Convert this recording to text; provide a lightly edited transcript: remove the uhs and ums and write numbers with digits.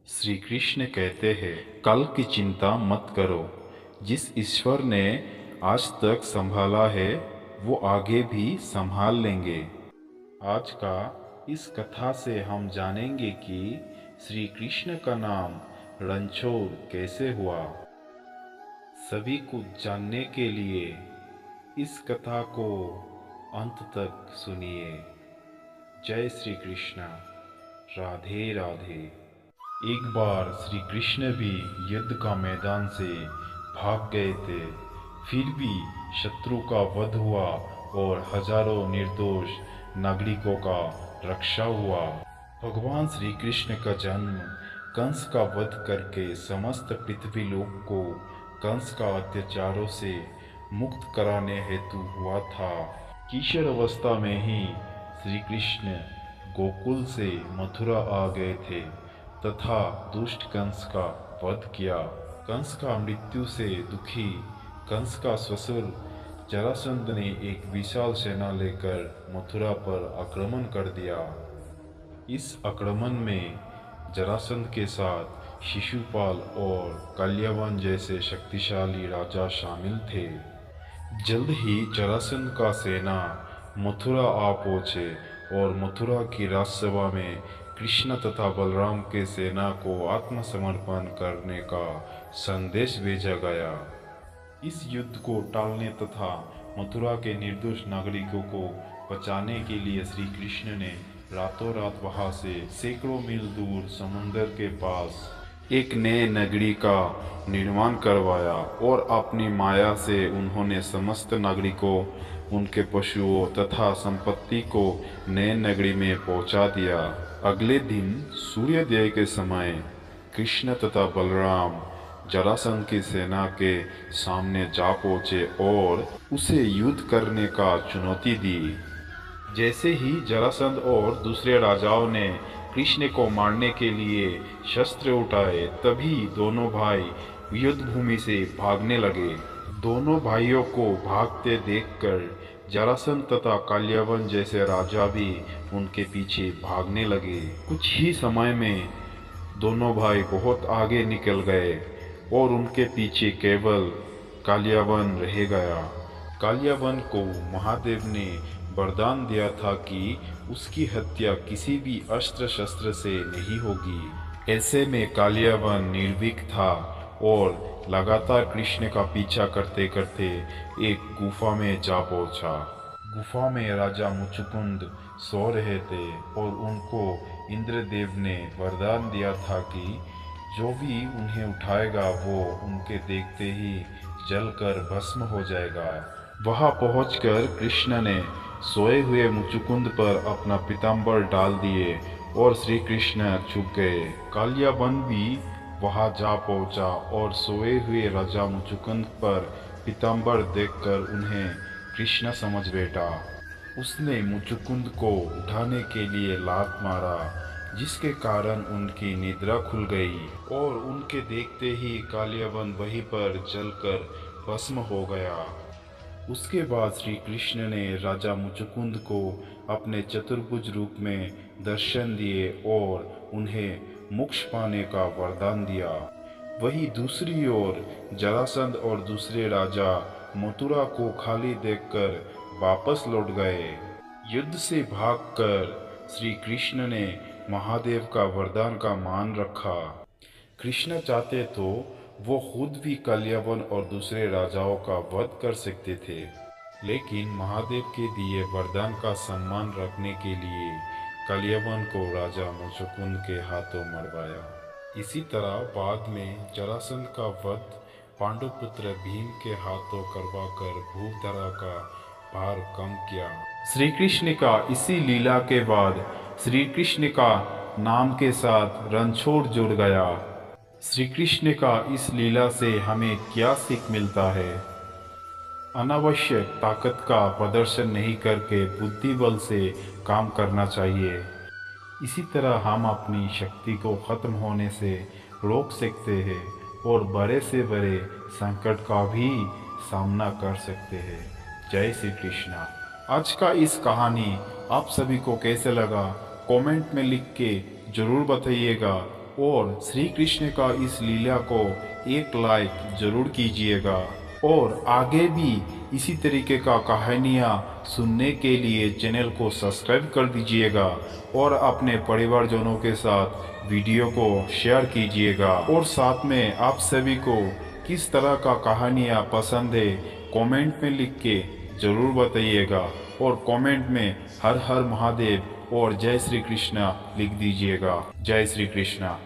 श्री कृष्ण कहते हैं, कल की चिंता मत करो। जिस ईश्वर ने आज तक संभाला है वो आगे भी संभाल लेंगे। आज का इस कथा से हम जानेंगे कि श्री कृष्ण का नाम रणछोड़ कैसे हुआ। सभी कुछ जानने के लिए इस कथा को अंत तक सुनिए। जय श्री कृष्ण। राधे राधे। एक बार श्री कृष्ण भी युद्ध का मैदान से भाग गए थे। फिर भी शत्रु का वध हुआ और हजारों निर्दोष नागरिकों का रक्षा हुआ। भगवान श्री कृष्ण का जन्म कंस का वध करके समस्त पृथ्वी लोक को कंस का अत्याचारों से मुक्त कराने हेतु हुआ था। किशोर अवस्था में ही श्री कृष्ण गोकुल से मथुरा आ गए थे तथा दुष्ट कंस का वध किया। कंस का मृत्यु से दुखी कंस का ससुर जरासंध ने एक विशाल सेना लेकर मथुरा पर आक्रमण कर दिया। इस आक्रमण में जरासंध के साथ शिशुपाल और कल्यावन जैसे शक्तिशाली राजा शामिल थे। जल्द ही जरासंध का सेना मथुरा आ पहुंचे और मथुरा की राजसभा में कृष्ण तथा बलराम के सेना को आत्मसमर्पण करने का संदेश भेजा गया। इस युद्ध को टालने तथा मथुरा के निर्दोष नागरिकों को बचाने के लिए श्री कृष्ण ने रातों रात वहां से सैकड़ों मील दूर समुद्र के पास एक नए नगरी का निर्माण करवाया और अपनी माया से उन्होंने समस्त नागरिकों, उनके पशुओं तथा संपत्ति को नए नगरी में पहुंचा दिया। अगले दिन सूर्योदय के समय कृष्ण तथा बलराम जरासंध की सेना के सामने जा पहुंचे और उसे युद्ध करने का चुनौती दी। जैसे ही जरासंध और दूसरे राजाओं ने कृष्ण को मारने के लिए शस्त्र उठाए, तभी दोनों भाई युद्ध भूमि से भागने लगे। दोनों भाइयों को भागते देखकर जरासंध तथा कल्यावन जैसे राजा भी उनके पीछे भागने लगे। कुछ ही समय में दोनों भाई बहुत आगे निकल गए और उनके पीछे केवल कल्यावन रह गया। कल्यावन को महादेव ने वरदान दिया था कि उसकी हत्या किसी भी अस्त्र शस्त्र से नहीं होगी। ऐसे में कल्यावन निर्भीक था और लगातार कृष्ण का पीछा करते करते एक गुफा में जा पहुंचा। गुफा में राजा मुचुकुंद सो रहे थे और उनको इंद्रदेव ने वरदान दिया था कि जो भी उन्हें उठाएगा वो उनके देखते ही जलकर भस्म हो जाएगा। वहां पहुंचकर कृष्ण ने सोए हुए मुचुकुंद पर अपना पीताम्बर डाल दिए और श्री कृष्ण छुप गए। कालियाबन भी वहां जा पहुंचा और सोए हुए राजा मुचुकुंद पर पीताम्बर देखकर उन्हें कृष्ण समझ बैठा। उसने मुचुकुंद को उठाने के लिए लात मारा, जिसके कारण उनकी निद्रा खुल गई और उनके देखते ही कालियाबन वहीं पर जलकर भस्म हो गया। उसके बाद श्री कृष्ण ने राजा मुचुकुंद को अपने चतुर्भुज रूप में दर्शन दिए और उन्हें मोक्ष पाने का वरदान दिया। वहीं दूसरी ओर जरासंध और दूसरे राजा मथुरा को खाली देखकर वापस लौट गए। युद्ध से भागकर श्री कृष्ण ने महादेव का वरदान का मान रखा। कृष्ण चाहते तो वो खुद भी कल्यावन और दूसरे राजाओं का वध कर सकते थे, लेकिन महादेव के दिए वरदान का सम्मान रखने के लिए कल्यावन को राजा मुचुकुंद के हाथों मरवाया। इसी तरह बाद में जरासंध का वध पांडुपुत्र भीम के हाथों करवाकर भूधरा का भार कम किया। श्री कृष्ण का इसी लीला के बाद श्री कृष्ण का नाम के साथ रणछोड़ जुड़ गया। श्री कृष्ण का इस लीला से हमें क्या सीख मिलता है? अनावश्यक ताकत का प्रदर्शन नहीं करके बुद्धि बल से काम करना चाहिए। इसी तरह हम अपनी शक्ति को खत्म होने से रोक सकते हैं और बड़े से बड़े संकट का भी सामना कर सकते हैं। जय श्री कृष्णा। आज का इस कहानी आप सभी को कैसे लगा, कमेंट में लिख के जरूर बताइएगा। और श्री कृष्ण का इस लीला को एक लाइक जरूर कीजिएगा और आगे भी इसी तरीके का कहानियाँ सुनने के लिए चैनल को सब्सक्राइब कर दीजिएगा और अपने परिवारजनों के साथ वीडियो को शेयर कीजिएगा। और साथ में आप सभी को किस तरह का कहानियाँ पसंद है कमेंट में लिख के जरूर बताइएगा और कमेंट में हर हर महादेव और जय श्री कृष्णा लिख दीजिएगा। जय श्री कृष्णा।